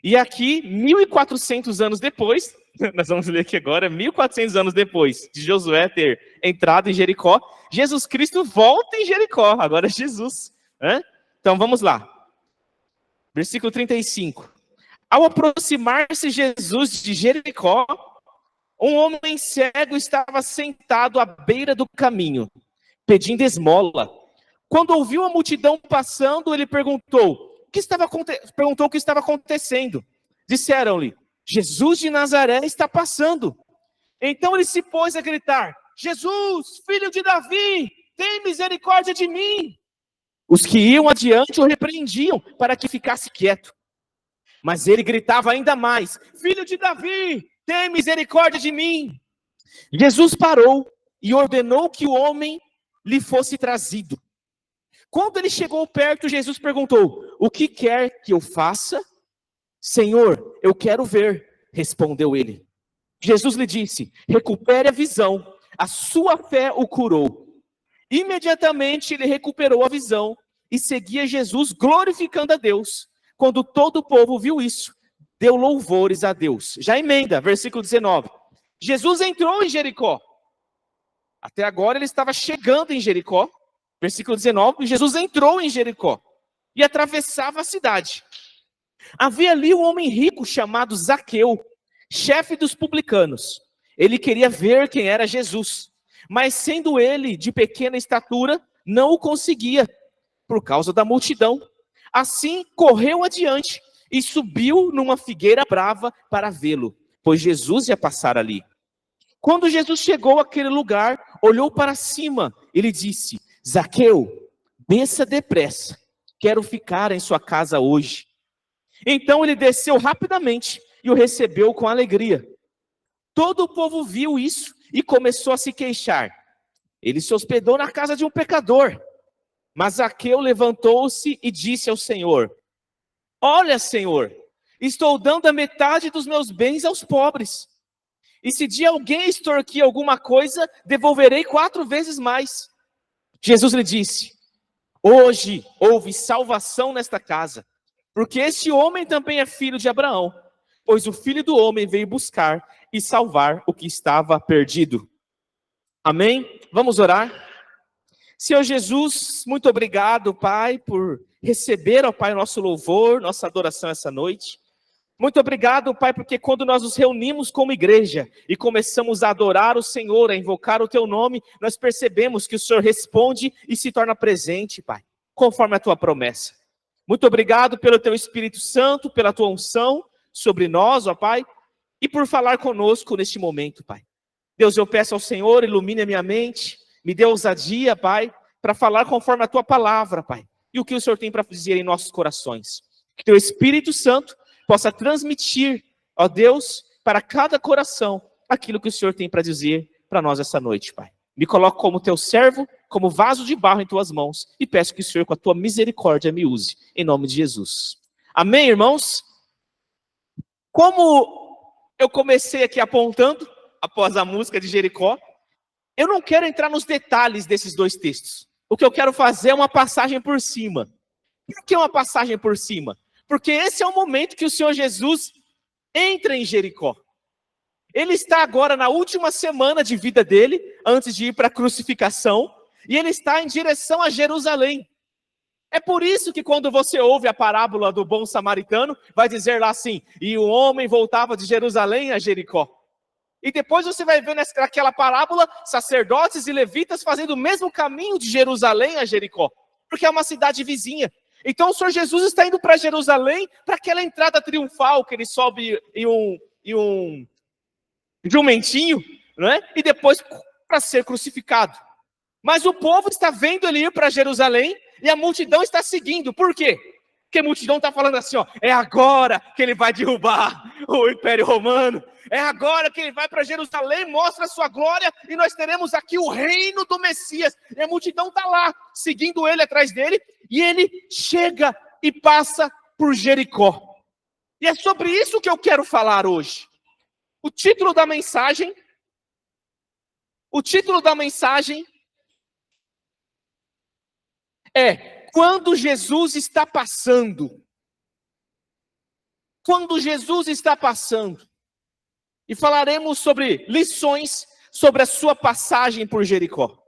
E aqui, 1.400 anos depois, nós vamos ler aqui agora, 1.400 anos depois de Josué ter entrado em Jericó, Jesus Cristo volta em Jericó, agora é Jesus. Então vamos lá. Versículo 35. Ao aproximar-se Jesus de Jericó, um homem cego estava sentado à beira do caminho, pedindo esmola. Quando ouviu a multidão passando, ele perguntou o que estava acontecendo. Disseram-lhe, Jesus de Nazaré está passando. Então ele se pôs a gritar, Jesus, filho de Davi, tem misericórdia de mim. Os que iam adiante o repreendiam para que ficasse quieto. Mas ele gritava ainda mais, filho de Davi, tem misericórdia de mim. Jesus parou e ordenou que o homem lhe fosse trazido. Quando ele chegou perto, Jesus perguntou, o que quer que eu faça? Senhor, eu quero ver, respondeu ele. Jesus lhe disse, recupere a visão, a sua fé o curou. Imediatamente ele recuperou a visão e seguia Jesus glorificando a Deus. Quando todo o povo viu isso, deu louvores a Deus. Já emenda, versículo 19. Jesus entrou em Jericó. Até agora ele estava chegando em Jericó. Versículo 19, Jesus entrou em Jericó e atravessava a cidade. Havia ali um homem rico chamado Zaqueu, chefe dos publicanos. Ele queria ver quem era Jesus, mas sendo ele de pequena estatura, não o conseguia, por causa da multidão. Assim, correu adiante e subiu numa figueira brava para vê-lo, pois Jesus ia passar ali. Quando Jesus chegou àquele lugar, olhou para cima e lhe disse, Zaqueu, desça depressa, quero ficar em sua casa hoje. Então ele desceu rapidamente e o recebeu com alegria. Todo o povo viu isso e começou a se queixar. Ele se hospedou na casa de um pecador. Mas Zaqueu levantou-se e disse ao Senhor, olha, Senhor, estou dando a metade dos meus bens aos pobres. E se de alguém extorquir alguma coisa, devolverei 4 vezes mais. Jesus lhe disse, hoje houve salvação nesta casa, porque este homem também é filho de Abraão, pois o Filho do Homem veio buscar e salvar o que estava perdido. Amém? Vamos orar? Senhor Jesus, muito obrigado, Pai, por receber, ó Pai, nosso louvor, nossa adoração essa noite. Muito obrigado, Pai, porque quando nós nos reunimos como igreja e começamos a adorar o Senhor, a invocar o Teu nome, nós percebemos que o Senhor responde e se torna presente, Pai, conforme a Tua promessa. Muito obrigado pelo Teu Espírito Santo, pela Tua unção sobre nós, ó Pai, e por falar conosco neste momento, Pai. Deus, eu peço ao Senhor, ilumine a minha mente, me dê ousadia, Pai, para falar conforme a Tua palavra, Pai, e o que o Senhor tem para dizer em nossos corações. Que Teu Espírito Santo possa transmitir, ó Deus, para cada coração, aquilo que o Senhor tem para dizer para nós essa noite, Pai. Me coloco como Teu servo, como vaso de barro em Tuas mãos, e peço que o Senhor, com a Tua misericórdia, me use, em nome de Jesus. Amém, irmãos? Como eu comecei aqui apontando, após a música de Jericó, eu não quero entrar nos detalhes desses 2 textos. O que eu quero fazer é uma passagem por cima. Por que uma passagem por cima? Porque esse é o momento que o Senhor Jesus entra em Jericó. Ele está agora na última semana de vida dele, antes de ir para a crucificação, e ele está em direção a Jerusalém. É por isso que quando você ouve a parábola do bom samaritano, vai dizer lá assim, e o homem voltava de Jerusalém a Jericó. E depois você vai ver naquela parábola, sacerdotes e levitas fazendo o mesmo caminho de Jerusalém a Jericó, porque é uma cidade vizinha. Então o Senhor Jesus está indo para Jerusalém, para aquela entrada triunfal, que ele sobe em um jumentinho, né? E depois para ser crucificado. Mas o povo está vendo ele ir para Jerusalém, e a multidão está seguindo. Por quê? Porque a multidão está falando assim, ó, é agora que ele vai derrubar o Império Romano, é agora que ele vai para Jerusalém, mostra a sua glória, e nós teremos aqui o reino do Messias. E a multidão está lá, seguindo ele atrás dele, e ele chega e passa por Jericó. E é sobre isso que eu quero falar hoje. O título da mensagem é Quando Jesus está passando. quando Jesus está passando, e falaremos sobre lições sobre a sua passagem por Jericó.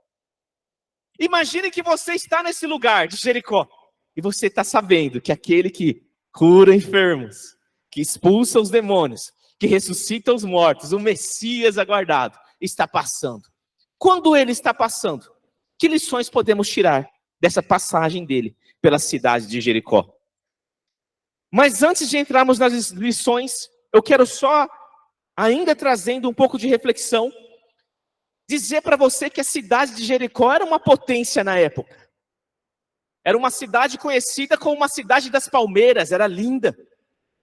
Imagine que você está nesse lugar de Jericó, e você está sabendo que aquele que cura enfermos, que expulsa os demônios, que ressuscita os mortos, o Messias aguardado, está passando. Quando ele está passando, que lições podemos tirar dessa passagem dele pela cidade de Jericó? Mas antes de entrarmos nas lições, eu quero só, ainda trazendo um pouco de reflexão, dizer para você que a cidade de Jericó era uma potência na época. Era uma cidade conhecida como uma cidade das palmeiras, era linda.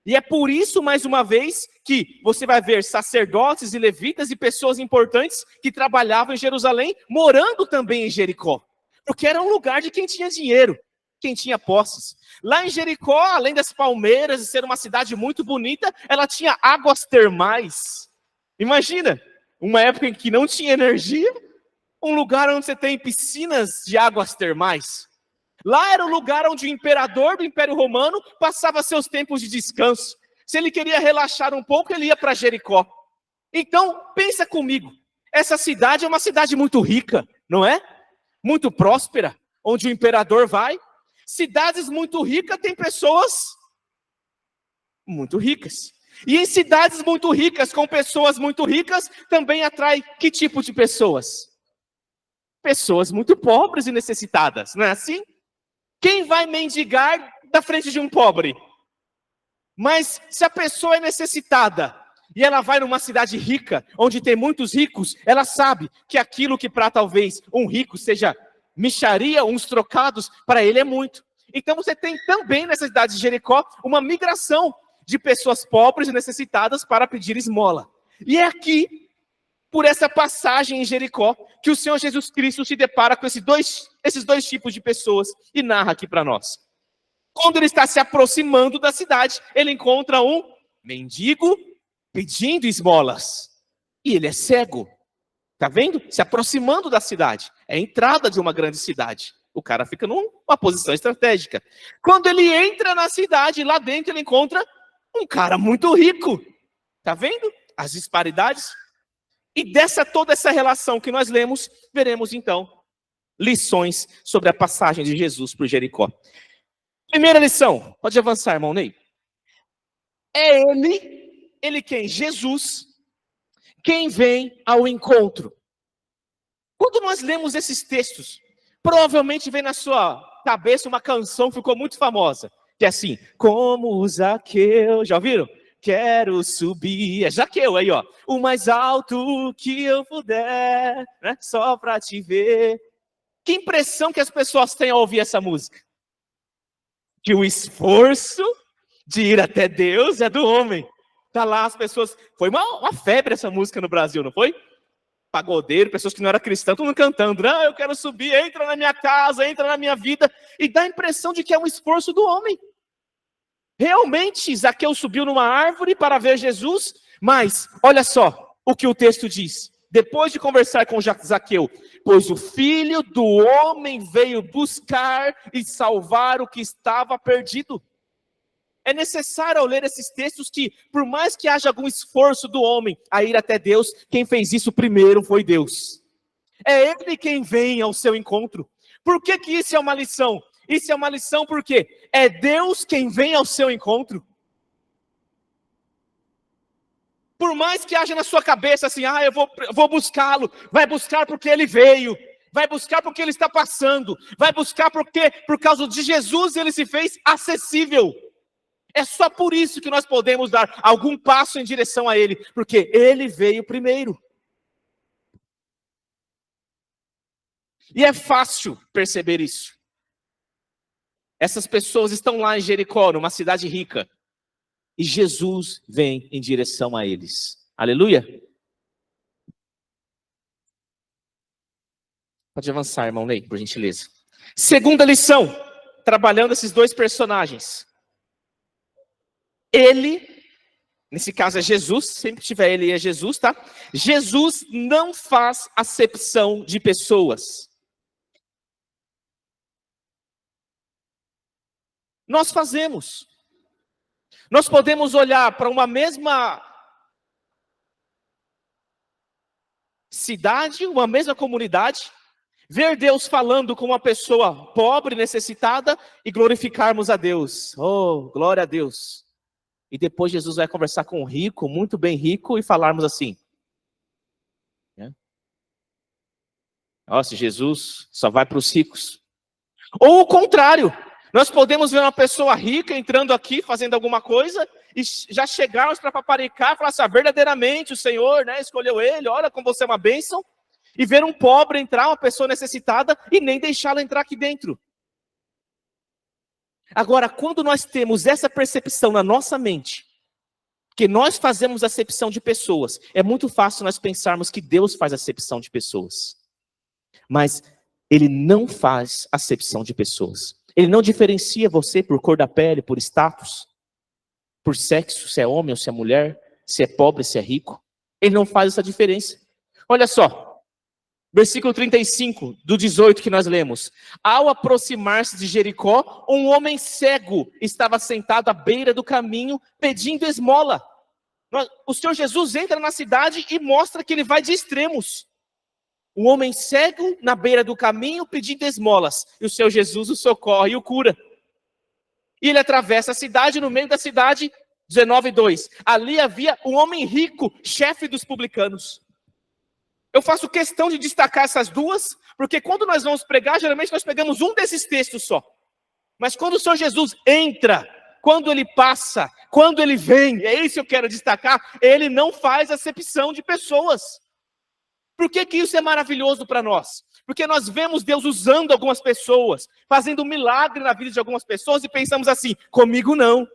E é por isso, mais uma vez, que você vai ver sacerdotes e levitas e pessoas importantes que trabalhavam em Jerusalém, morando também em Jericó. Porque era um lugar de quem tinha dinheiro, quem tinha posses. Lá em Jericó, além das palmeiras e ser uma cidade muito bonita, ela tinha águas termais. Imagina, uma época em que não tinha energia, um lugar onde você tem piscinas de águas termais. Lá era o lugar onde o imperador do Império Romano passava seus tempos de descanso. Se ele queria relaxar um pouco, ele ia para Jericó. Então, pensa comigo, essa cidade é uma cidade muito rica, não é? Muito próspera, onde o imperador vai. Cidades muito ricas têm pessoas muito ricas. E em cidades muito ricas, com pessoas muito ricas, também atrai que tipo de pessoas? Pessoas muito pobres e necessitadas, não é assim? Quem vai mendigar da frente de um pobre? Mas se a pessoa é necessitada e ela vai numa cidade rica, onde tem muitos ricos, ela sabe que aquilo que para talvez um rico seja mixaria, uns trocados, para ele é muito. Então você tem também nessa cidade de Jericó uma migração de pessoas pobres e necessitadas para pedir esmola. E é aqui, por essa passagem em Jericó, que o Senhor Jesus Cristo se depara com esses dois tipos de pessoas e narra aqui para nós. Quando ele está se aproximando da cidade, ele encontra um mendigo pedindo esmolas. E ele é cego. Está vendo? Se aproximando da cidade. É a entrada de uma grande cidade. O cara fica numa posição estratégica. Quando ele entra na cidade, lá dentro ele encontra um cara muito rico. Está vendo as disparidades? E toda essa relação que nós lemos, veremos então lições sobre a passagem de Jesus por Jericó. Primeira lição, pode avançar, irmão Ney. É ele quem? Jesus, quem vem ao encontro. Quando nós lemos esses textos, provavelmente vem na sua cabeça uma canção que ficou muito famosa, que é assim, como Zaqueu, já ouviram? Quero subir, é Zaqueu aí, ó, o mais alto que eu puder, né? Só para te ver. Que impressão que as pessoas têm ao ouvir essa música? Que o esforço de ir até Deus é do homem. Tá lá as pessoas, foi uma febre essa música no Brasil, não foi? Pagodeiro, pessoas que não eram cristãs, todo mundo cantando, não, eu quero subir, entra na minha casa, entra na minha vida, e dá a impressão de que é um esforço do homem. Realmente, Zaqueu subiu numa árvore para ver Jesus, mas olha só o que o texto diz. Depois de conversar com Zaqueu, pois o Filho do Homem veio buscar e salvar o que estava perdido. É necessário ao ler esses textos que, por mais que haja algum esforço do homem a ir até Deus, quem fez isso primeiro foi Deus. É Ele quem vem ao seu encontro. Por que que isso é uma lição? Isso é uma lição porque é Deus quem vem ao seu encontro. Por mais que haja na sua cabeça assim, eu vou buscá-lo, vai buscar porque ele veio, vai buscar porque ele está passando, vai buscar porque por causa de Jesus ele se fez acessível. É só por isso que nós podemos dar algum passo em direção a ele, porque ele veio primeiro. E é fácil perceber isso. Essas pessoas estão lá em Jericó, numa cidade rica, e Jesus vem em direção a eles. Aleluia? Pode avançar, irmão Ney, por gentileza. Segunda lição, trabalhando esses dois personagens. Ele, nesse caso é Jesus, sempre tiver ele é Jesus, tá? Jesus não faz acepção de pessoas. Nós fazemos. Nós podemos olhar para uma mesma cidade, uma mesma comunidade, ver Deus falando com uma pessoa pobre, necessitada, e glorificarmos a Deus. Oh, glória a Deus. E depois Jesus vai conversar com um rico, muito bem rico, e falarmos assim. Nossa, Jesus só vai para os ricos. Ou o contrário, nós podemos ver uma pessoa rica entrando aqui, fazendo alguma coisa, e já chegarmos para paparicar, falar assim, verdadeiramente o Senhor, né, escolheu ele, olha como você é uma bênção, e ver um pobre entrar, uma pessoa necessitada, e nem deixá-la entrar aqui dentro. Agora, quando nós temos essa percepção na nossa mente, que nós fazemos acepção de pessoas, é muito fácil nós pensarmos que Deus faz acepção de pessoas. Mas Ele não faz acepção de pessoas. Ele não diferencia você por cor da pele, por status, por sexo, se é homem ou se é mulher, se é pobre, se é rico. Ele não faz essa diferença. Olha só, versículo 35 do 18 que nós lemos. Ao aproximar-se de Jericó, um homem cego estava sentado à beira do caminho pedindo esmola. O Senhor Jesus entra na cidade e mostra que ele vai de extremos. Um homem cego na beira do caminho pedindo esmolas. E o Senhor Jesus o socorre e o cura. E ele atravessa a cidade, no meio da cidade, 19:2. Ali havia um homem rico, chefe dos publicanos. Eu faço questão de destacar essas duas, porque quando nós vamos pregar, geralmente nós pegamos um desses textos só. Mas quando o Senhor Jesus entra, quando ele passa, quando ele vem, é isso que eu quero destacar, ele não faz acepção de pessoas. Por que isso é maravilhoso para nós? Porque nós vemos Deus usando algumas pessoas, fazendo um milagre na vida de algumas pessoas e pensamos assim, comigo não.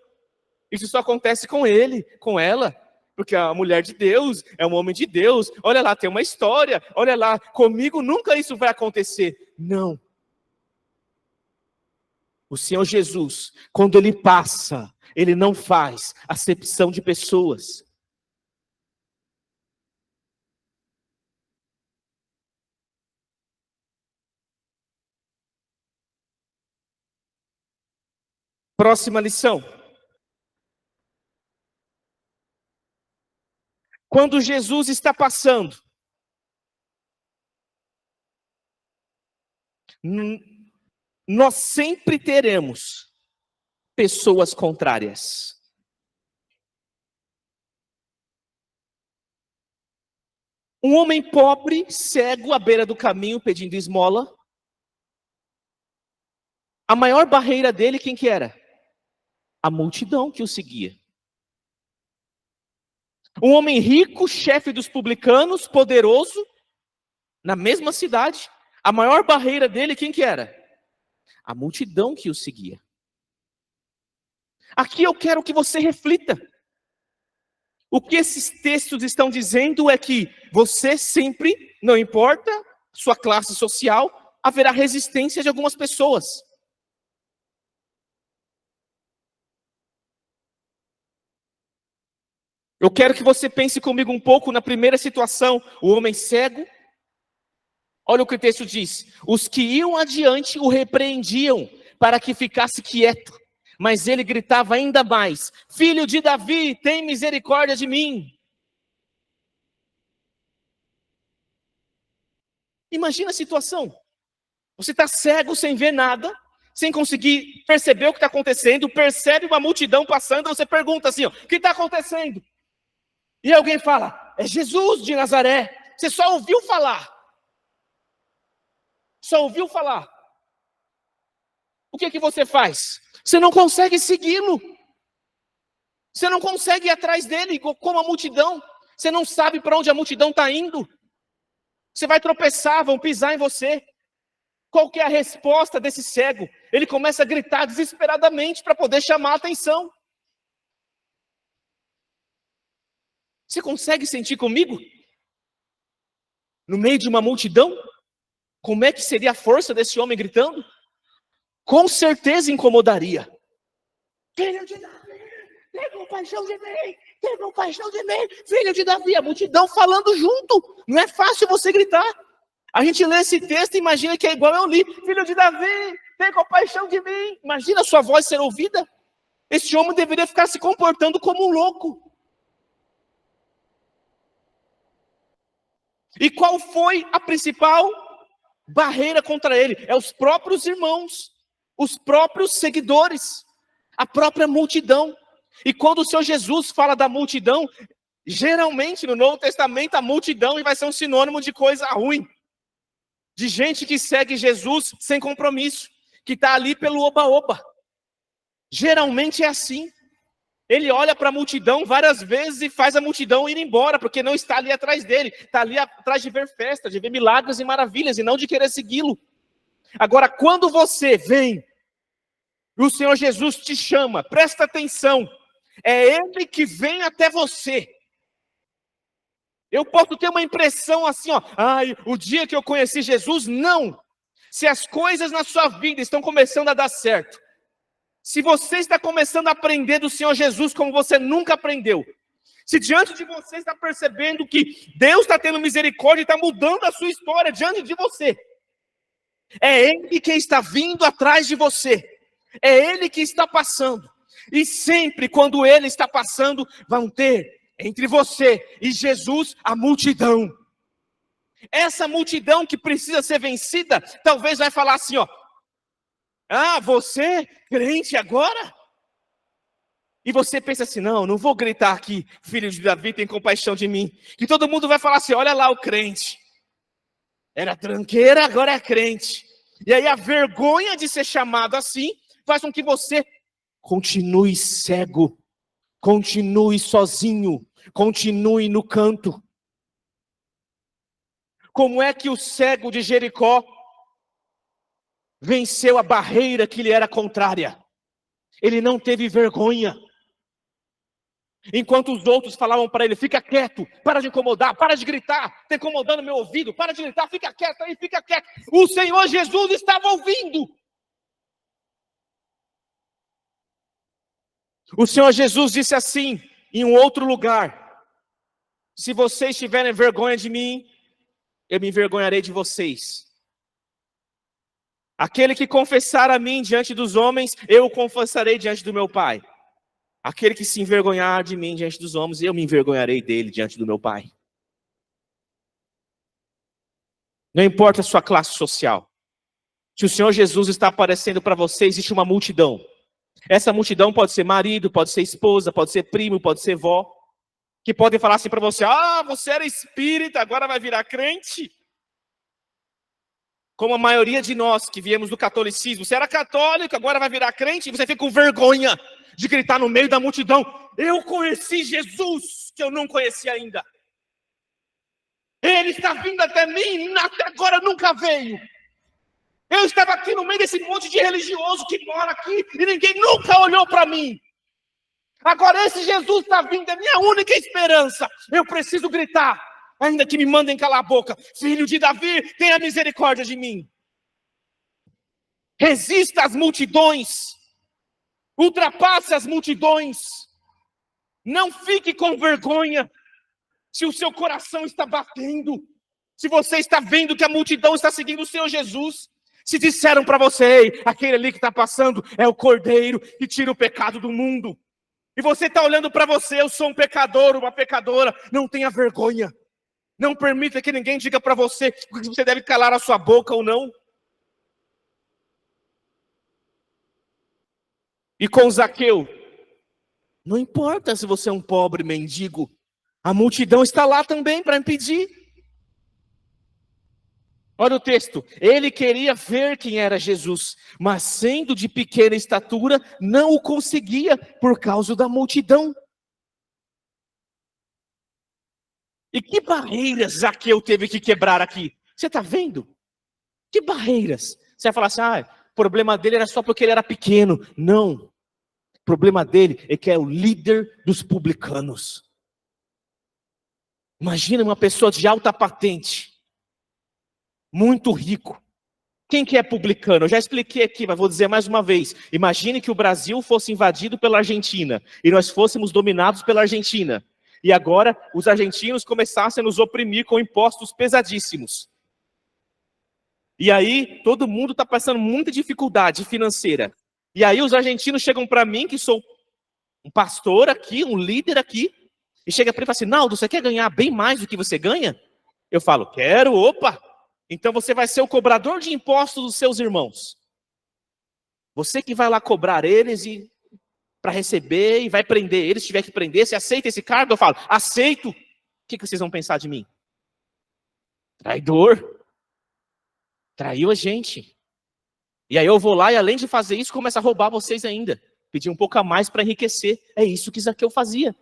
Isso só acontece com ele, com ela. Porque a mulher de Deus é um homem de Deus. Olha lá, tem uma história. Olha lá, comigo nunca isso vai acontecer. Não. O Senhor Jesus, quando ele passa, ele não faz acepção de pessoas. Próxima lição. Quando Jesus está passando, nós sempre teremos pessoas contrárias. Um homem pobre, cego, à beira do caminho, pedindo esmola. A maior barreira dele, quem que era? A multidão que o seguia. Um homem rico, chefe dos publicanos, poderoso, na mesma cidade. A maior barreira dele, quem que era? A multidão que o seguia. Aqui eu quero que você reflita. O que esses textos estão dizendo é que você sempre, não importa sua classe social, haverá resistência de algumas pessoas. Eu quero que você pense comigo um pouco na primeira situação, o homem cego. Olha o que o texto diz. Os que iam adiante o repreendiam para que ficasse quieto. Mas ele gritava ainda mais, filho de Davi, tem misericórdia de mim. Imagina a situação. Você está cego, sem ver nada, sem conseguir perceber o que está acontecendo, percebe uma multidão passando, você pergunta assim, ó, o que está acontecendo? E alguém fala, é Jesus de Nazaré. Você só ouviu falar. Só ouviu falar. O que você faz? Você não consegue segui-lo. Você não consegue ir atrás dele como a multidão. Você não sabe para onde a multidão está indo. Você vai tropeçar, vão pisar em você. Qual que é a resposta desse cego? Ele começa a gritar desesperadamente para poder chamar a atenção. Você consegue sentir comigo? No meio de uma multidão? Como é que seria a força desse homem gritando? Com certeza incomodaria. Filho de Davi, tem compaixão de mim, tem compaixão de mim, filho de Davi. A multidão falando junto. Não é fácil você gritar. A gente lê esse texto e imagina que é igual eu li. Filho de Davi, tem compaixão de mim. Imagina a sua voz ser ouvida. Esse homem deveria ficar se comportando como um louco. E qual foi a principal barreira contra ele? É os próprios irmãos, os próprios seguidores, a própria multidão. E quando o Senhor Jesus fala da multidão, geralmente no Novo Testamento a multidão vai ser um sinônimo de coisa ruim. De gente que segue Jesus sem compromisso, que está ali pelo oba-oba. Geralmente é assim. Ele olha para a multidão várias vezes e faz a multidão ir embora, porque não está ali atrás dele. Está ali atrás de ver festa, de ver milagres e maravilhas, e não de querer segui-lo. Agora, quando você vem, e o Senhor Jesus te chama, presta atenção, é Ele que vem até você. Eu posso ter uma impressão assim, ó, o dia que eu conheci Jesus, não. Se as coisas na sua vida estão começando a dar certo, se você está começando a aprender do Senhor Jesus como você nunca aprendeu, se diante de você está percebendo que Deus está tendo misericórdia e está mudando a sua história diante de você, é Ele que está vindo atrás de você, é Ele que está passando, e sempre quando Ele está passando, vão ter entre você e Jesus a multidão. Essa multidão que precisa ser vencida, talvez vai falar assim, ó, você, crente agora? E você pensa assim, não vou gritar aqui, filho de Davi, tem compaixão de mim. Que todo mundo vai falar assim, olha lá o crente. Era tranqueira, agora é crente. E aí a vergonha de ser chamado assim, faz com que você continue cego, continue sozinho, continue no canto. Como é que o cego de Jericó venceu a barreira que lhe era contrária? Ele não teve vergonha. Enquanto os outros falavam para ele, fica quieto, para de incomodar, para de gritar, está incomodando meu ouvido, para de gritar, fica quieto aí, fica quieto. O Senhor Jesus estava ouvindo. O Senhor Jesus disse assim, em um outro lugar, se vocês tiverem vergonha de mim, eu me envergonharei de vocês. Aquele que confessar a mim diante dos homens, eu o confessarei diante do meu Pai. Aquele que se envergonhar de mim diante dos homens, eu me envergonharei dele diante do meu Pai. Não importa a sua classe social. Se o Senhor Jesus está aparecendo para você, existe uma multidão. Essa multidão pode ser marido, pode ser esposa, pode ser primo, pode ser vó. Que podem falar assim para você, você era espírita, agora vai virar crente. Como a maioria de nós que viemos do catolicismo, você era católico, agora vai virar crente, e você fica com vergonha de gritar no meio da multidão, eu conheci Jesus, que eu não conhecia ainda. Ele está vindo até mim, até agora nunca veio. Eu estava aqui no meio desse monte de religioso que mora aqui, e ninguém nunca olhou para mim. Agora esse Jesus está vindo, é minha única esperança. Eu preciso gritar, ainda que me mandem calar a boca. Filho de Davi, tenha misericórdia de mim. Resista às multidões. Ultrapasse as multidões. Não fique com vergonha. Se o seu coração está batendo, se você está vendo que a multidão está seguindo o Senhor Jesus, se disseram para você, aquele ali que está passando é o Cordeiro que tira o pecado do mundo. E você está olhando para você, eu sou um pecador, uma pecadora, não tenha vergonha. Não permita que ninguém diga para você que você deve calar a sua boca ou não. E com Zaqueu, não importa se você é um pobre mendigo, a multidão está lá também para impedir. Olha o texto, ele queria ver quem era Jesus, mas sendo de pequena estatura, não o conseguia por causa da multidão. E que barreiras Zaqueu teve que quebrar aqui? Você está vendo? Que barreiras? Você vai falar assim, o problema dele era só porque ele era pequeno. Não. O problema dele é que é o líder dos publicanos. Imagina uma pessoa de alta patente, muito rico. Quem que é publicano? Eu já expliquei aqui, mas vou dizer mais uma vez. Imagine que o Brasil fosse invadido pela Argentina e nós fôssemos dominados pela Argentina. E agora os argentinos começassem a nos oprimir com impostos pesadíssimos. E aí todo mundo está passando muita dificuldade financeira. E aí os argentinos chegam para mim, que sou um pastor aqui, um líder aqui, e chega para ele e fala assim, Naldo, você quer ganhar bem mais do que você ganha? Eu falo, quero, opa! Então você vai ser o cobrador de impostos dos seus irmãos. Você que vai lá cobrar eles para receber e vai prender eles, se tiver que prender, você aceita esse cargo? Eu falo, aceito. O que vocês vão pensar de mim? Traidor. Traiu a gente. E aí eu vou lá e além de fazer isso, começo a roubar vocês ainda. Pedir um pouco a mais para enriquecer. É isso que Zaqueu fazia.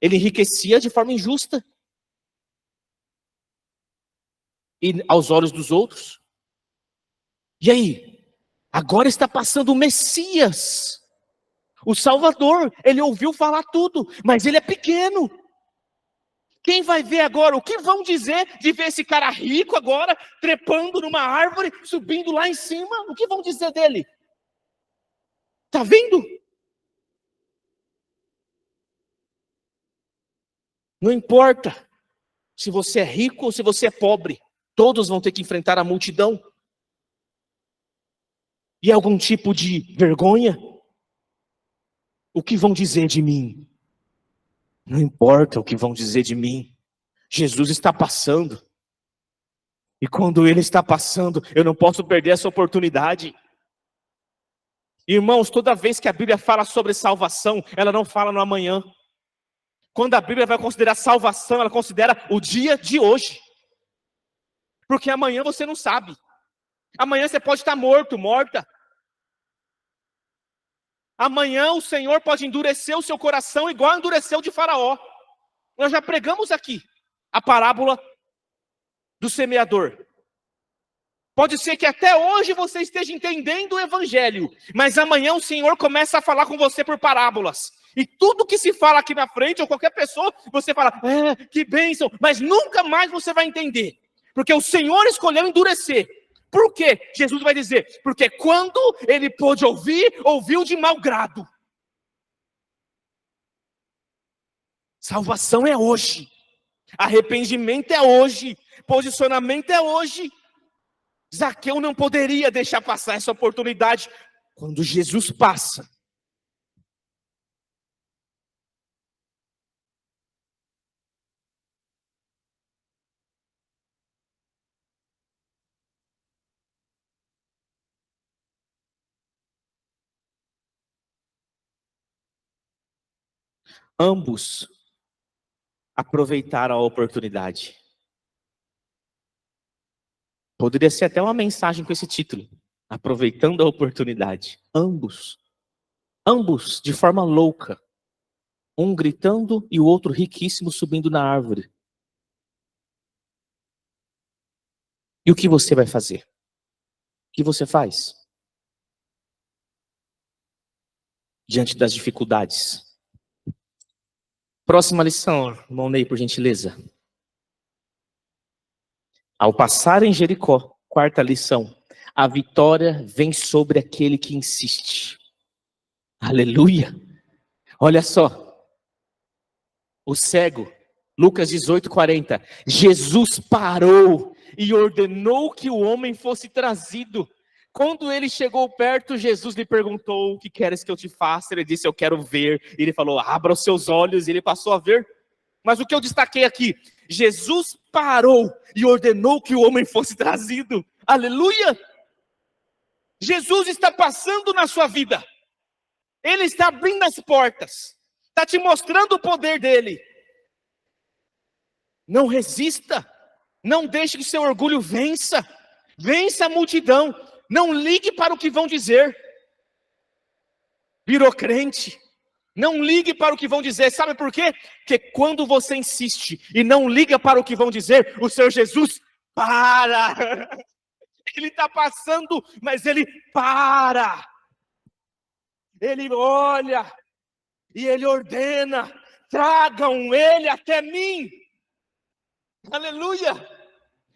Ele enriquecia de forma injusta. E aos olhos dos outros. E aí? Agora está passando o Messias. O Salvador. Ele ouviu falar tudo. Mas ele é pequeno. Quem vai ver agora? O que vão dizer de ver esse cara rico agora, trepando numa árvore, subindo lá em cima? O que vão dizer dele? Tá vendo? Não importa se você é rico ou se você é pobre. Todos vão ter que enfrentar a multidão. E algum tipo de vergonha? O que vão dizer de mim? Não importa o que vão dizer de mim. Jesus está passando. E quando ele está passando, eu não posso perder essa oportunidade. Irmãos, toda vez que a Bíblia fala sobre salvação, ela não fala no amanhã. Quando a Bíblia vai considerar salvação, ela considera o dia de hoje. Porque amanhã você não sabe. Amanhã você pode estar morto, morta. Amanhã o Senhor pode endurecer o seu coração igual endureceu de Faraó. Nós já pregamos aqui a parábola do semeador. Pode ser que até hoje você esteja entendendo o evangelho, mas amanhã o Senhor começa a falar com você por parábolas. E tudo que se fala aqui na frente, ou qualquer pessoa, você fala, que bênção, mas nunca mais você vai entender. Porque o Senhor escolheu endurecer. Por quê? Jesus vai dizer, porque quando ele pôde ouvir, ouviu de mau grado. Salvação é hoje. Arrependimento é hoje. Posicionamento é hoje. Zaqueu não poderia deixar passar essa oportunidade. Quando Jesus passa. Ambos aproveitaram a oportunidade. Poderia ser até uma mensagem com esse título. Aproveitando a oportunidade. Ambos, de forma louca. Um gritando e o outro riquíssimo subindo na árvore. E o que você vai fazer? O que você faz? Diante das dificuldades. Próxima lição, irmão Ney, por gentileza. Ao passar em Jericó, quarta lição, a vitória vem sobre aquele que insiste. Aleluia! Olha só, o cego, Lucas 18:40, Jesus parou e ordenou que o homem fosse trazido. Quando ele chegou perto, Jesus lhe perguntou, o que queres que eu te faça? Ele disse, eu quero ver. E ele falou, abra os seus olhos, e ele passou a ver. Mas o que eu destaquei aqui, Jesus parou e ordenou que o homem fosse trazido. Aleluia! Jesus está passando na sua vida. Ele está abrindo as portas. Está te mostrando o poder dele. Não resista. Não deixe que seu orgulho vença. Vença a multidão. Não ligue para o que vão dizer. Virou crente. Não ligue para o que vão dizer. Sabe por quê? Porque quando você insiste e não liga para o que vão dizer, o Senhor Jesus para. Ele está passando, mas ele para. Ele olha e ele ordena. Tragam ele até mim. Aleluia.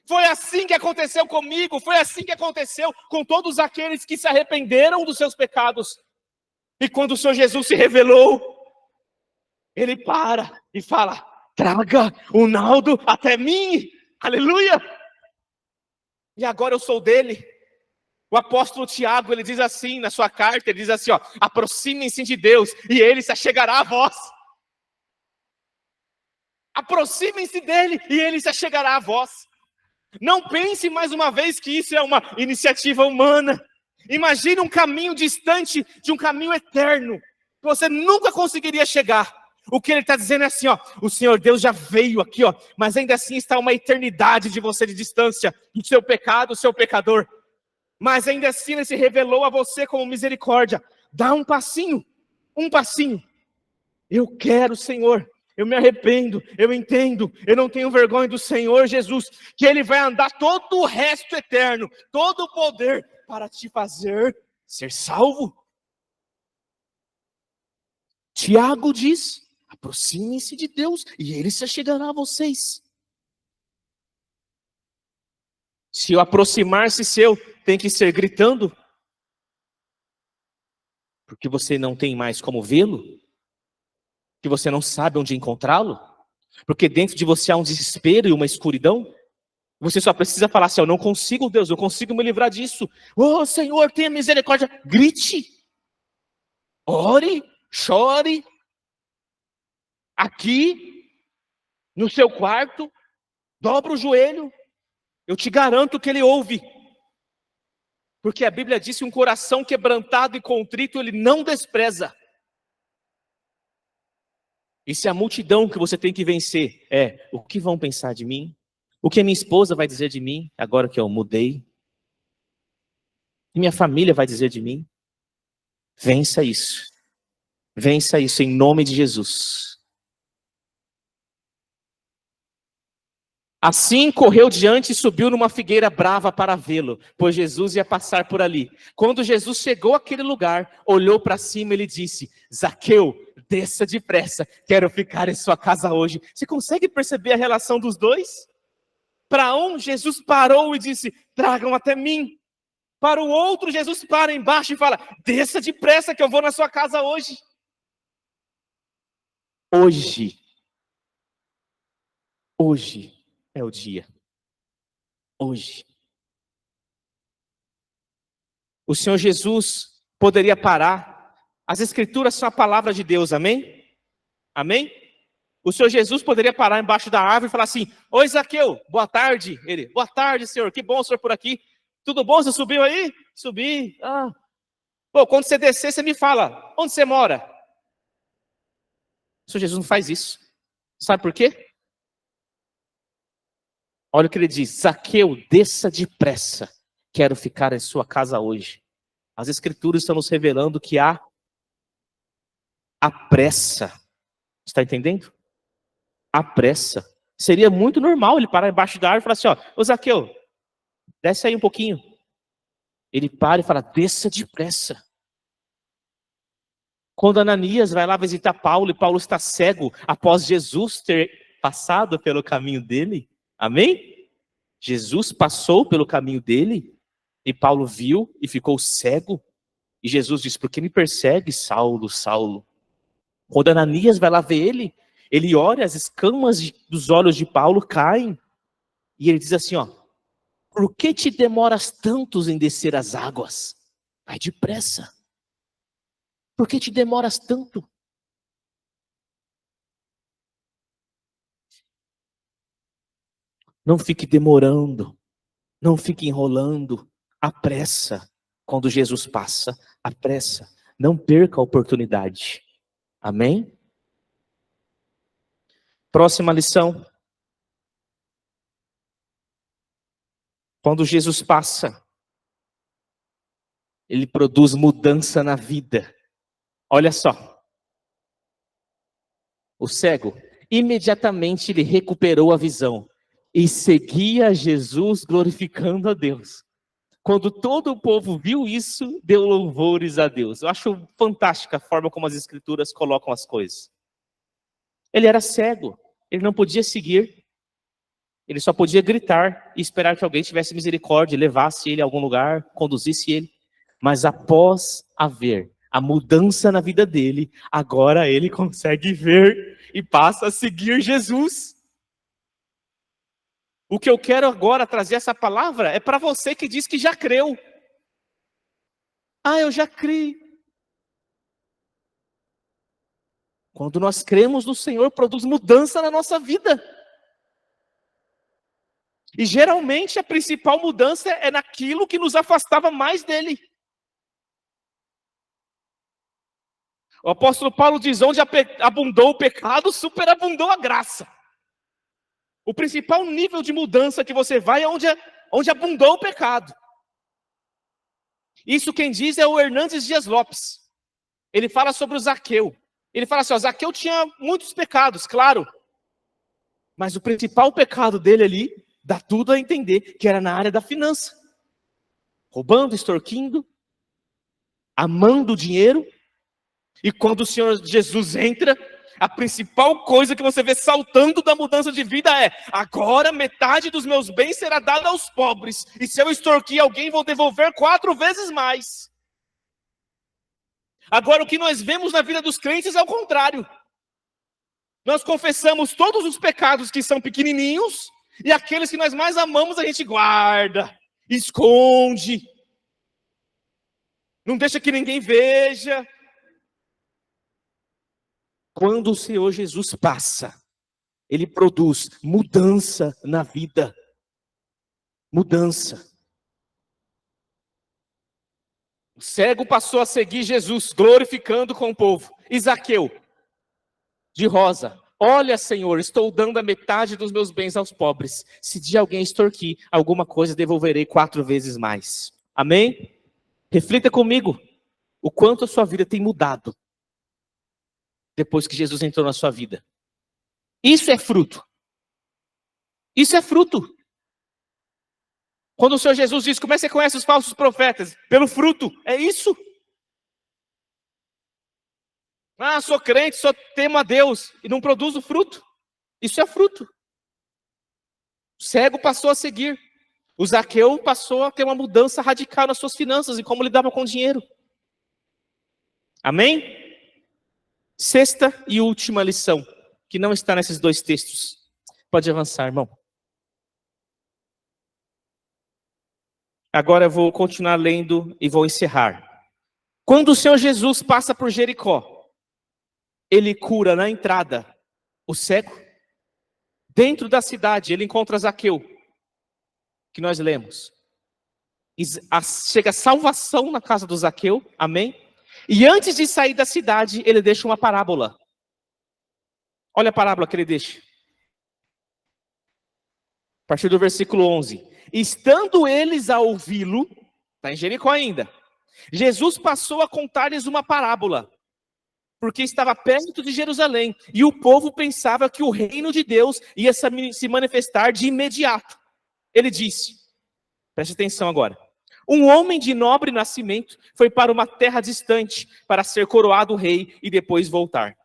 Foi assim que aconteceu comigo. Foi assim que aconteceu com todos aqueles que se arrependeram dos seus pecados. E quando o Senhor Jesus se revelou, ele para e fala, traga o Naldo até mim. Aleluia. E agora eu sou dele. O apóstolo Tiago, ele diz assim na sua carta, ele diz assim, ó, aproximem-se de Deus e ele se achegará a vós. Aproximem-se dele e ele se achegará a vós. Não pense mais uma vez que isso é uma iniciativa humana. Imagine um caminho distante de um caminho eterno, que você nunca conseguiria chegar. O que ele está dizendo é assim, ó, o Senhor Deus já veio aqui, ó, mas ainda assim está uma eternidade de você de distância, do seu pecado, do seu pecador. Mas ainda assim ele se revelou a você como misericórdia. Dá um passinho, um passinho. Eu quero, Senhor, eu me arrependo, eu entendo, eu não tenho vergonha do Senhor Jesus, que Ele vai andar todo o resto eterno, todo o poder para te fazer ser salvo. Tiago diz, aproximem-se de Deus e Ele se achegará a vocês. Se o aproximar-se seu tem que ser gritando, porque você não tem mais como vê-lo, que você não sabe onde encontrá-lo, porque dentro de você há um desespero e uma escuridão, você só precisa falar assim, eu não consigo, Deus, eu consigo me livrar disso. Oh, Senhor, tenha misericórdia. Grite, ore, chore, aqui, no seu quarto, dobra o joelho, eu te garanto que Ele ouve. Porque a Bíblia diz que um coração quebrantado e contrito, Ele não despreza. E se a multidão que você tem que vencer é, o que vão pensar de mim? O que a minha esposa vai dizer de mim, agora que eu mudei? O que minha família vai dizer de mim? Vença isso. Vença isso em nome de Jesus. Assim correu diante e subiu numa figueira brava para vê-lo, pois Jesus ia passar por ali. Quando Jesus chegou àquele lugar, olhou para cima e lhe disse, Zaqueu, desça depressa, quero ficar em sua casa hoje. Você consegue perceber a relação dos dois? Para um, Jesus parou e disse, tragam até mim. Para o outro, Jesus para embaixo e fala, desça depressa que eu vou na sua casa hoje. Hoje é o dia. Hoje. O Senhor Jesus poderia parar. As Escrituras são a palavra de Deus, amém? Amém? O Senhor Jesus poderia parar embaixo da árvore e falar assim, oi Zaqueu, boa tarde. Ele, boa tarde, Senhor, que bom o Senhor por aqui. Tudo bom, você subiu aí? Subi. Pô, quando você descer, você me fala, onde você mora? O Senhor Jesus não faz isso. Sabe por quê? Olha o que ele diz, Zaqueu, desça depressa, quero ficar em sua casa hoje. As Escrituras estão nos revelando que há a pressa. Está entendendo? A pressa. Seria muito normal ele parar embaixo da árvore e falar assim, ó, ô Zaqueu, desce aí um pouquinho. Ele para e fala, desça depressa. Quando Ananias vai lá visitar Paulo e Paulo está cego após Jesus ter passado pelo caminho dele, amém? Jesus passou pelo caminho dele e Paulo viu e ficou cego. E Jesus diz, por que me persegue, Saulo, Saulo? Quando Ananias vai lá ver ele, ele olha, as escamas dos olhos de Paulo caem. E ele diz assim, ó, por que te demoras tantos em descer as águas? Vai depressa. Por que te demoras tanto? Não fique demorando. Não fique enrolando. Apressa. Quando Jesus passa, apressa. Não perca a oportunidade. Amém? Próxima lição. Quando Jesus passa, ele produz mudança na vida. Olha só. O cego, imediatamente ele recuperou a visão e seguia Jesus glorificando a Deus. Quando todo o povo viu isso, deu louvores a Deus. Eu acho fantástica a forma como as Escrituras colocam as coisas. Ele era cego, ele não podia seguir, ele só podia gritar e esperar que alguém tivesse misericórdia, levasse ele a algum lugar, conduzisse ele. Mas após haver a mudança na vida dele, agora ele consegue ver e passa a seguir Jesus. O que eu quero agora trazer essa palavra é para você que diz que já creu. Ah, eu já criei. Quando nós cremos no Senhor, produz mudança na nossa vida. E geralmente a principal mudança é naquilo que nos afastava mais dele. O apóstolo Paulo diz, onde abundou o pecado, superabundou a graça. O principal nível de mudança que você vai é onde abundou o pecado. Isso quem diz é o Hernandes Dias Lopes. Ele fala sobre o Zaqueu. Ele fala assim, ó, Zaqueu tinha muitos pecados, claro. Mas o principal pecado dele ali, dá tudo a entender, que era na área da finança. Roubando, extorquindo, amando o dinheiro. E quando o Senhor Jesus entra, a principal coisa que você vê saltando da mudança de vida é: agora metade dos meus bens será dada aos pobres. E se eu extorquir alguém, vou devolver 4 vezes mais. Agora o que nós vemos na vida dos crentes é o contrário. Nós confessamos todos os pecados que são pequenininhos, e aqueles que nós mais amamos a gente guarda, esconde, não deixa que ninguém veja. Quando o Senhor Jesus passa, Ele produz mudança na vida. Mudança. O cego passou a seguir Jesus, glorificando com o povo. E Zaqueu, de rosa: olha, Senhor, estou dando a metade dos meus bens aos pobres. Se de alguém extorquir alguma coisa, devolverei 4 vezes mais. Amém? Reflita comigo o quanto a sua vida tem mudado depois que Jesus entrou na sua vida. Isso é fruto. Isso é fruto. Quando o Senhor Jesus diz, como é que você conhece os falsos profetas? Pelo fruto, é isso. Ah, sou crente, só temo a Deus e não produzo fruto. Isso é fruto. O cego passou a seguir. O Zaqueu passou a ter uma mudança radical nas suas finanças e como lidava com o dinheiro. Amém? Sexta e última lição, que não está nesses 2 textos. Pode avançar, irmão. Agora eu vou continuar lendo e vou encerrar. Quando o Senhor Jesus passa por Jericó, Ele cura na entrada o cego. Dentro da cidade, Ele encontra Zaqueu, que nós lemos. E chega salvação na casa do Zaqueu, amém? E antes de sair da cidade, Ele deixa uma parábola. Olha a parábola que Ele deixa. A partir do versículo 11. Estando eles a ouvi-lo, está em Jericó ainda, Jesus passou a contar-lhes uma parábola, porque estava perto de Jerusalém, e o povo pensava que o reino de Deus ia se manifestar de imediato. Ele disse, preste atenção agora: um homem de nobre nascimento foi para uma terra distante, para ser coroado rei e depois voltar.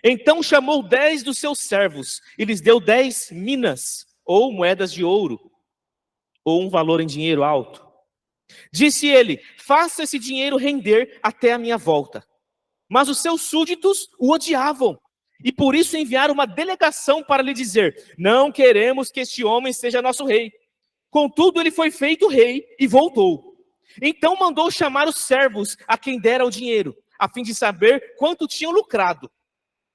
Então chamou 10 dos seus servos, e lhes deu 10 minas, ou moedas de ouro, ou um valor em dinheiro alto. Disse ele, faça esse dinheiro render até a minha volta. Mas os seus súditos o odiavam, e por isso enviaram uma delegação para lhe dizer, não queremos que este homem seja nosso rei. Contudo, ele foi feito rei e voltou. Então mandou chamar os servos a quem dera o dinheiro, a fim de saber quanto tinham lucrado.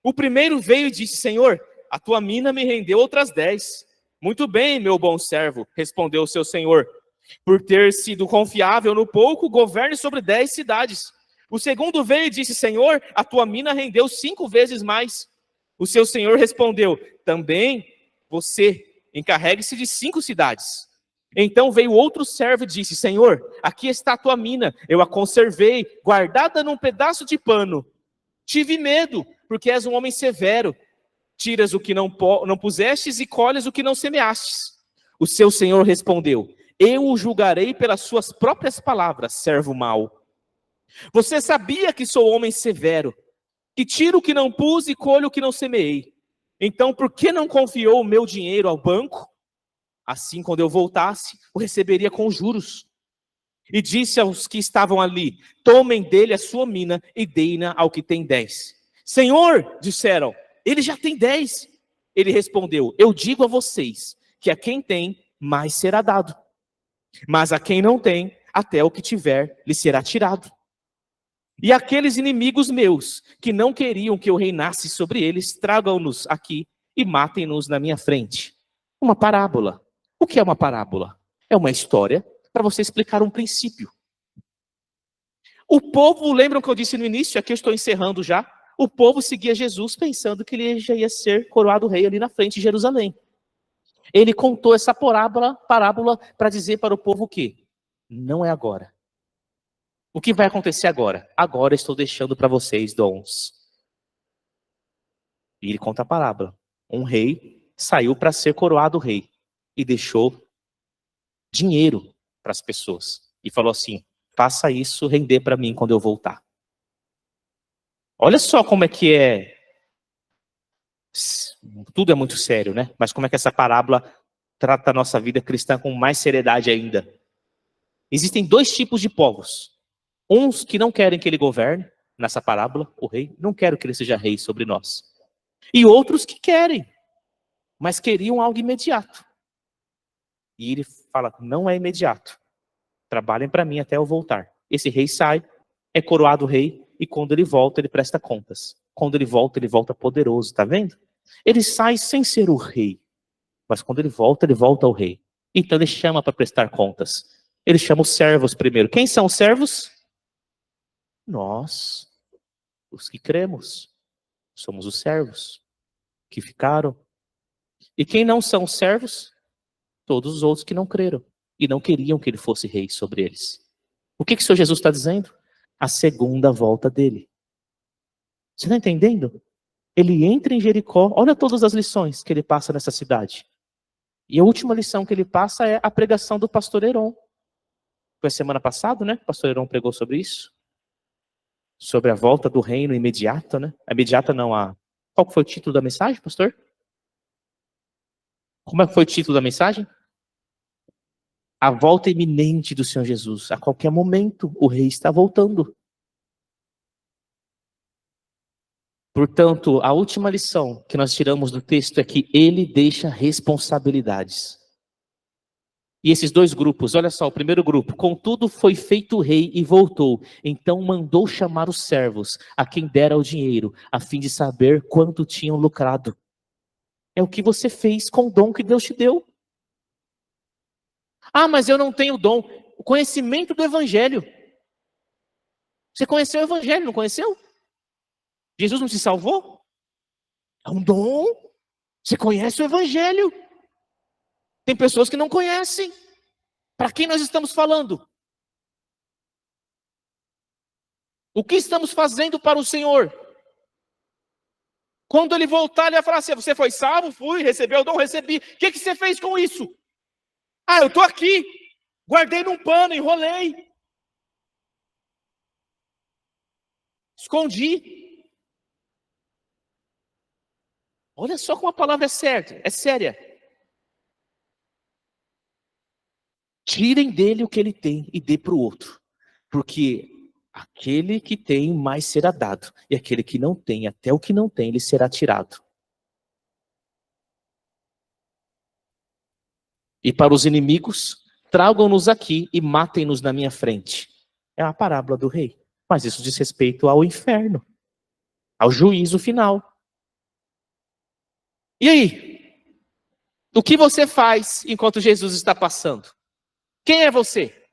O primeiro veio e disse, Senhor, a tua mina me rendeu outras 10. Muito bem, meu bom servo, respondeu o seu senhor. Por ter sido confiável no pouco, governe sobre 10 cidades. O segundo veio e disse, Senhor, a tua mina rendeu 5 vezes mais. O seu senhor respondeu, também você encarregue-se de 5 cidades. Então veio outro servo e disse, Senhor, aqui está a tua mina, eu a conservei, guardada num pedaço de pano. Tive medo, porque és um homem severo. Tiras o que não pusestes e colhes o que não semeastes. O seu senhor respondeu, eu o julgarei pelas suas próprias palavras, servo mau. Você sabia que sou homem severo, que tiro o que não pus e colho o que não semeei. Então por que não confiou o meu dinheiro ao banco? Assim, quando eu voltasse, o receberia com juros. E disse aos que estavam ali, tomem dele a sua mina e deem-na ao que tem 10. Senhor, disseram, ele já tem 10. Ele respondeu, eu digo a vocês, que a quem tem, mais será dado. Mas a quem não tem, até o que tiver lhe será tirado. E aqueles inimigos meus, que não queriam que eu reinasse sobre eles, tragam-nos aqui e matem-nos na minha frente. Uma parábola. O que é uma parábola? É uma história para você explicar um princípio. O povo, lembram que eu disse no início, aqui eu estou encerrando já, o povo seguia Jesus pensando que ele já ia ser coroado rei ali na frente de Jerusalém. Ele contou essa parábola para dizer para o povo o quê? Não é agora. O que vai acontecer agora? Agora estou deixando para vocês dons. E ele conta a parábola. Um rei saiu para ser coroado rei e deixou dinheiro para as pessoas. E falou assim, faça isso render para mim quando eu voltar. Olha só como é que é. Tudo é muito sério, né? Mas como é que essa parábola trata a nossa vida cristã com mais seriedade ainda? Existem dois tipos de povos. Uns que não querem que ele governe, nessa parábola, o rei, não quero que ele seja rei sobre nós. E outros que querem, mas queriam algo imediato. E ele fala, não é imediato. Trabalhem para mim até eu voltar. Esse rei sai, é coroado rei, e quando ele volta, ele presta contas. Quando ele volta poderoso, tá vendo? Ele sai sem ser o rei, mas quando ele volta ao rei. Então ele chama para prestar contas. Ele chama os servos primeiro. Quem são os servos? Nós, os que cremos. Somos os servos que ficaram. E quem não são os servos? Todos os outros que não creram e não queriam que ele fosse rei sobre eles. O que o Senhor Jesus está dizendo? A segunda volta dele. Você está entendendo? Ele entra em Jericó, olha todas as lições que ele passa nessa cidade. E a última lição que ele passa é a pregação do pastor Heron. Foi semana passada, né? O pastor Heron pregou sobre isso. Sobre a volta do reino imediata, né? A imediata não, Qual foi o título da mensagem, pastor? Como é que foi o título da mensagem? A volta iminente do Senhor Jesus. A qualquer momento, o rei está voltando. Portanto, a última lição que nós tiramos do texto é que ele deixa responsabilidades. E esses dois grupos, olha só, o primeiro grupo, contudo foi feito rei e voltou, então mandou chamar os servos, a quem dera o dinheiro, a fim de saber quanto tinham lucrado. É o que você fez com o dom que Deus te deu. Ah, mas eu não tenho dom. O conhecimento do evangelho. Você conheceu o evangelho, não conheceu? Jesus não te salvou? É um dom. Você conhece o evangelho. Tem pessoas que não conhecem. Para quem nós estamos falando? O que estamos fazendo para o Senhor? Quando ele voltar, ele vai falar assim, você foi salvo? Fui, recebeu o dom? Recebi. O que você fez com isso? Ah, eu estou aqui. Guardei num pano, enrolei. Escondi. Olha só como a palavra é séria. Tirem dele o que ele tem e dê para o outro. Porque aquele que tem, mais será dado. E aquele que não tem, até o que não tem, lhe será tirado. E para os inimigos, tragam-nos aqui e matem-nos na minha frente. É a parábola do rei. Mas isso diz respeito ao inferno. Ao juízo final. E aí? O que você faz enquanto Jesus está passando? Quem é você?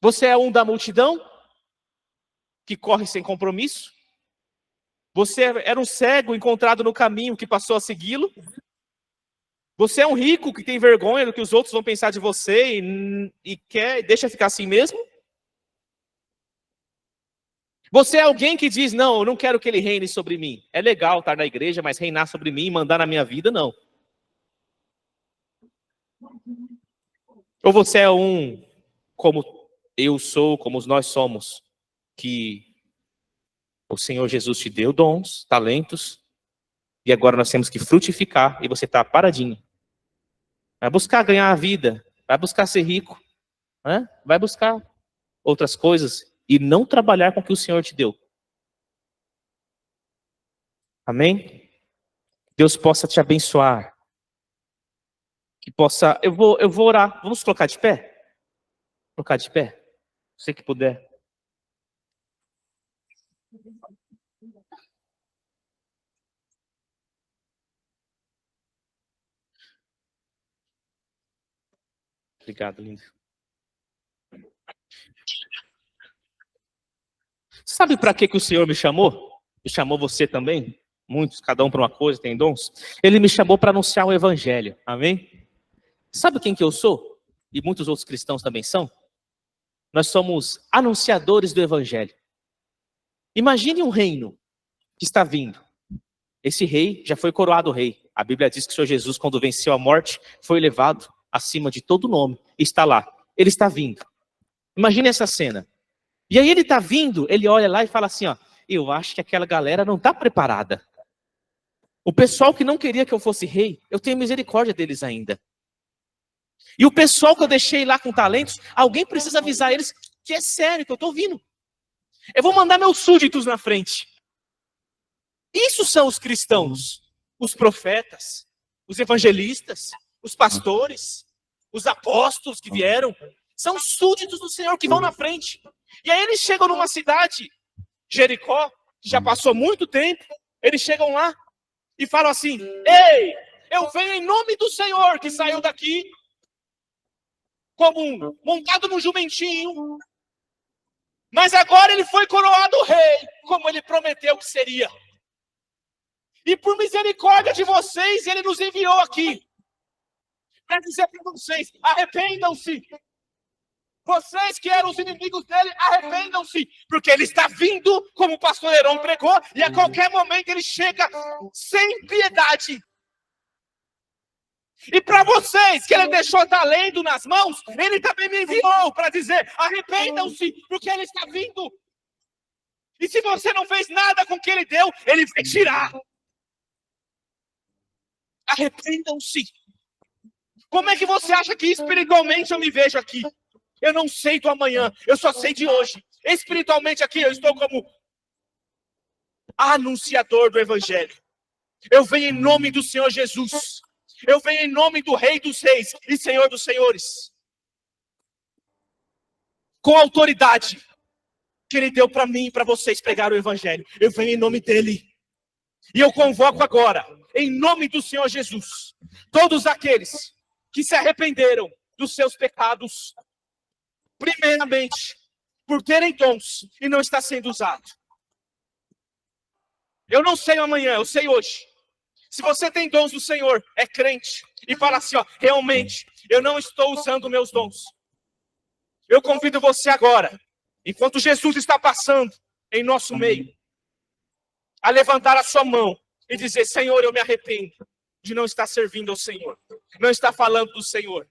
Você é um da multidão? Que corre sem compromisso? Você era um cego encontrado no caminho que passou a segui-lo? Você é um rico que tem vergonha do que os outros vão pensar de você e deixa ficar assim mesmo? Você é alguém que diz, não, eu não quero que ele reine sobre mim. É legal estar na igreja, mas reinar sobre mim e mandar na minha vida, não. Ou você é um, como eu sou, como nós somos, que o Senhor Jesus te deu dons, talentos, e agora nós temos que frutificar, e você está paradinho. Vai buscar ganhar a vida, vai buscar ser rico, né? Vai buscar outras coisas, e não trabalhar com o que o Senhor te deu. Amém? Deus possa te abençoar. Que possa, eu vou orar. Vamos colocar de pé? Colocar de pé? Você que puder. Obrigado, lindo. Sabe para que o Senhor me chamou? Me chamou você também? Muitos, cada um para uma coisa, tem dons. Ele me chamou para anunciar o evangelho. Amém? Sabe quem que eu sou? E muitos outros cristãos também são? Nós somos anunciadores do evangelho. Imagine um reino que está vindo. Esse rei já foi coroado rei. A Bíblia diz que o Senhor Jesus, quando venceu a morte, foi levado acima de todo nome. E está lá. Ele está vindo. Imagine essa cena. E aí ele está vindo, ele olha lá e fala assim, ó, eu acho que aquela galera não está preparada. O pessoal que não queria que eu fosse rei, eu tenho misericórdia deles ainda. E o pessoal que eu deixei lá com talentos, alguém precisa avisar eles que é sério, que eu estou vindo. Eu vou mandar meus súditos na frente. Isso são os cristãos, os profetas, os evangelistas, os pastores, os apóstolos que vieram. São súditos do Senhor que vão na frente. E aí eles chegam numa cidade, Jericó, que já passou muito tempo. Eles chegam lá e falam assim, ei, eu venho em nome do Senhor que saiu daqui, como montado num jumentinho. Mas agora ele foi coroado rei, como ele prometeu que seria. E por misericórdia de vocês, ele nos enviou aqui para dizer para vocês, arrependam-se. Vocês que eram os inimigos dele, arrependam-se, porque ele está vindo, como o pastor Heron pregou, e a qualquer momento ele chega sem piedade. E para vocês que ele deixou talento nas mãos, ele também me enviou para dizer, arrependam-se, porque ele está vindo. E se você não fez nada com o que ele deu, ele vai tirar. Arrependam-se. Como é que você acha que espiritualmente eu me vejo aqui? Eu não sei do amanhã, eu só sei de hoje. Espiritualmente aqui eu estou como anunciador do evangelho. Eu venho em nome do Senhor Jesus. Eu venho em nome do Rei dos Reis e Senhor dos Senhores. Com a autoridade que Ele deu para mim e para vocês pregar o evangelho. Eu venho em nome dEle. E eu convoco agora, em nome do Senhor Jesus, todos aqueles que se arrependeram dos seus pecados, primeiramente, por terem dons e não está sendo usado. Eu não sei amanhã, eu sei hoje. Se você tem dons do Senhor, é crente, e fala assim, ó, realmente, eu não estou usando meus dons. Eu convido você agora, enquanto Jesus está passando em nosso meio, a levantar a sua mão e dizer, Senhor, eu me arrependo de não estar servindo ao Senhor, não estar falando do Senhor,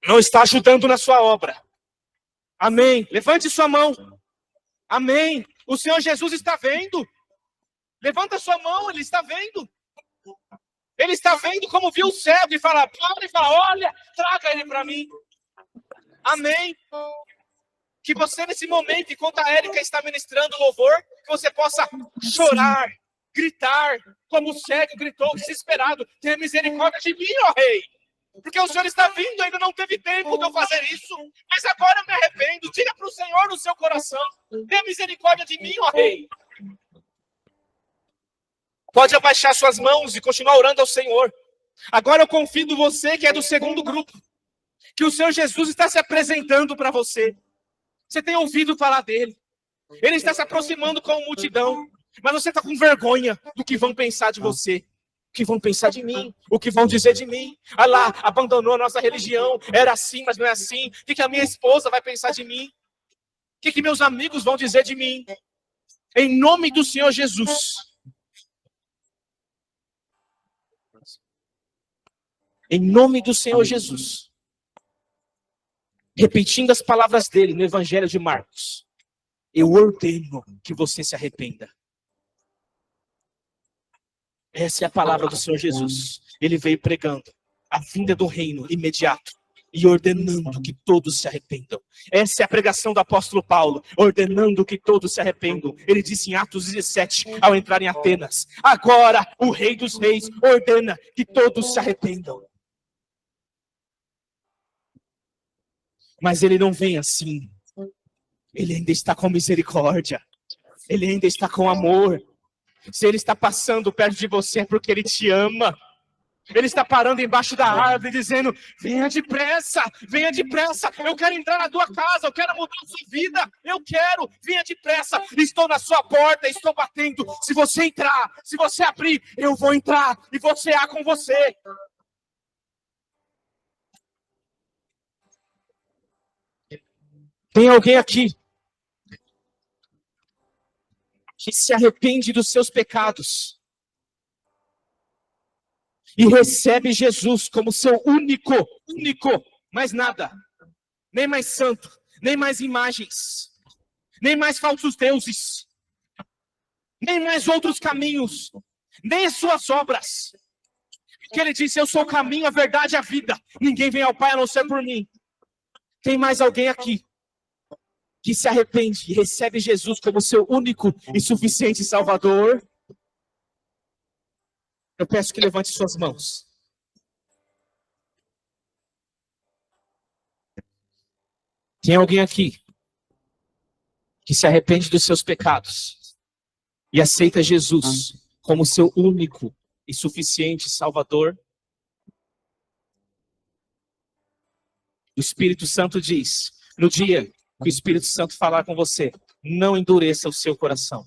não estar ajudando na sua obra. Amém. Levante sua mão. Amém. O Senhor Jesus está vendo. Levanta sua mão, Ele está vendo. Ele está vendo como viu o cego e fala, olha, traga ele para mim. Amém. Que você nesse momento, enquanto a Érica está ministrando louvor, que você possa chorar, gritar, como o cego gritou, desesperado, tenha misericórdia de mim, ó Rei. Porque o Senhor está vindo, ainda não teve tempo de eu fazer isso, mas agora eu me arrependo. Diga para o Senhor no seu coração, tenha misericórdia de mim, ó Rei. Pode abaixar suas mãos e continuar orando ao Senhor. Agora eu convido você que é do segundo grupo, que o Senhor Jesus está se apresentando para você. Você tem ouvido falar dele. Ele está se aproximando com a multidão. Mas você está com vergonha do que vão pensar de você. O que vão pensar de mim. O que vão dizer de mim. Ah lá, abandonou a nossa religião. Era assim, mas não é assim. O que a minha esposa vai pensar de mim? O que meus amigos vão dizer de mim? Em nome do Senhor Jesus. Em nome do Senhor Jesus. Repetindo as palavras dele no Evangelho de Marcos. Eu ordeno que você se arrependa. Essa é a palavra do Senhor Jesus. Ele veio pregando a vinda do reino imediato e ordenando que todos se arrependam. Essa é a pregação do apóstolo Paulo, ordenando que todos se arrependam. Ele disse em Atos 17, ao entrar em Atenas, agora o Rei dos Reis ordena que todos se arrependam. Mas ele não vem assim. Ele ainda está com misericórdia. Ele ainda está com amor. Se ele está passando perto de você é porque ele te ama. Ele está parando embaixo da árvore dizendo, venha depressa, eu quero entrar na tua casa, eu quero mudar a sua vida, eu quero, venha depressa, estou na sua porta, estou batendo, se você entrar, se você abrir, eu vou entrar e vou cear com você. Tem alguém aqui que se arrepende dos seus pecados e recebe Jesus como seu único, mais nada, nem mais santo, nem mais imagens, nem mais falsos deuses, nem mais outros caminhos, nem as suas obras. Que ele disse, eu sou o caminho, a verdade e a vida, ninguém vem ao Pai a não ser por mim. Tem mais alguém aqui que se arrepende e recebe Jesus como seu único e suficiente Salvador? Eu peço que levante suas mãos. Tem alguém aqui que se arrepende dos seus pecados e aceita Jesus como seu único e suficiente Salvador? O Espírito Santo diz, no dia que o Espírito Santo falar com você, não endureça o seu coração.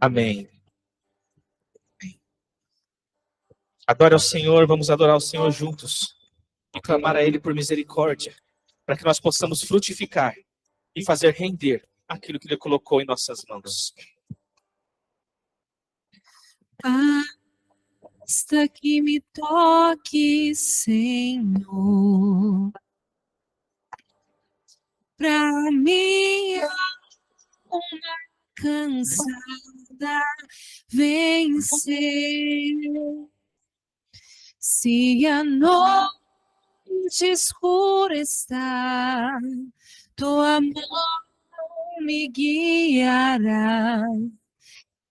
Amém. Adore ao Senhor, vamos adorar o Senhor juntos e clamar a Ele por misericórdia, para que nós possamos frutificar e fazer render aquilo que Ele colocou em nossas mãos. Basta que me toque, Senhor, pra mim uma cansada vencer. Se a noite escura está, tua mão me guiará.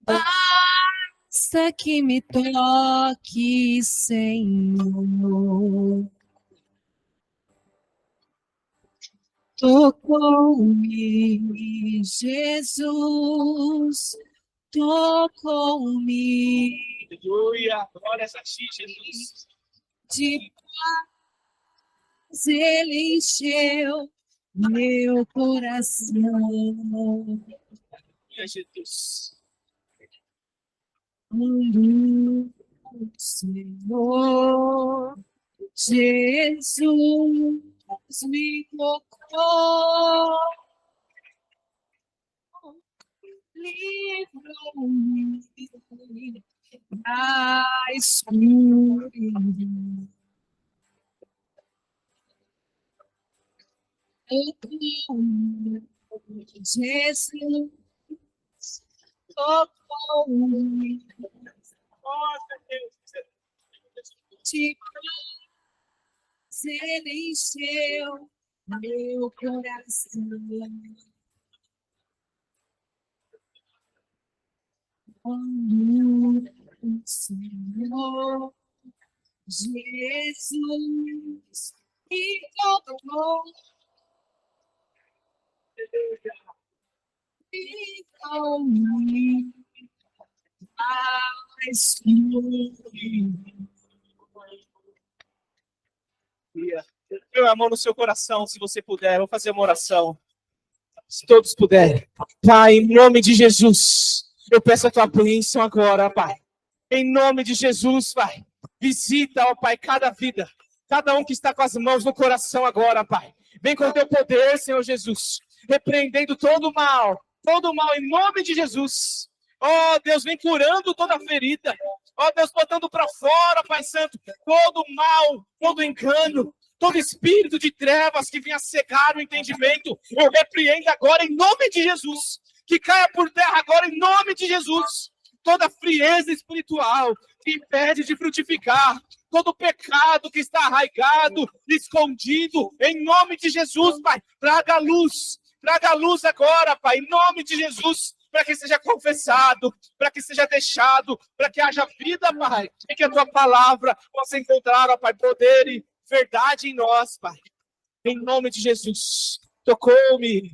Basta que me toque, Senhor. Tocou-me, Jesus, tocou-me. Aleluia, glória a ti, Jesus. De paz ele encheu meu coração. Jesus. Quando o Senhor Jesus me tocou, livrou-me da escuridão. Jesus tocou-me, de paz ele encheu meu coração. Quando o Senhor Jesus me tocou, livrou-me da escuridão. Põe a mão no seu coração, se você puder. Vou fazer uma oração. Se todos puderem. Pai, em nome de Jesus, eu peço a tua bênção agora, Pai. Em nome de Jesus, Pai. Visita, ó Pai, cada vida. Cada um que está com as mãos no coração agora, Pai. Vem com o teu poder, Senhor Jesus. Repreendendo todo o mal em nome de Jesus. Ó Deus, vem curando toda ferida. Ó Deus, botando para fora, Pai Santo, todo mal, todo engano, todo espírito de trevas que vinha cegar o entendimento. Eu repreendo agora em nome de Jesus. Que caia por terra agora em nome de Jesus. Toda frieza espiritual que impede de frutificar. Todo pecado que está arraigado, escondido, em nome de Jesus, Pai. Traga luz agora, Pai, em nome de Jesus. para que seja confessado, para que seja deixado, para que haja vida, Pai, e que a tua palavra possa encontrar, ó Pai, poder e verdade em nós, Pai. Em nome de Jesus, tocou-me.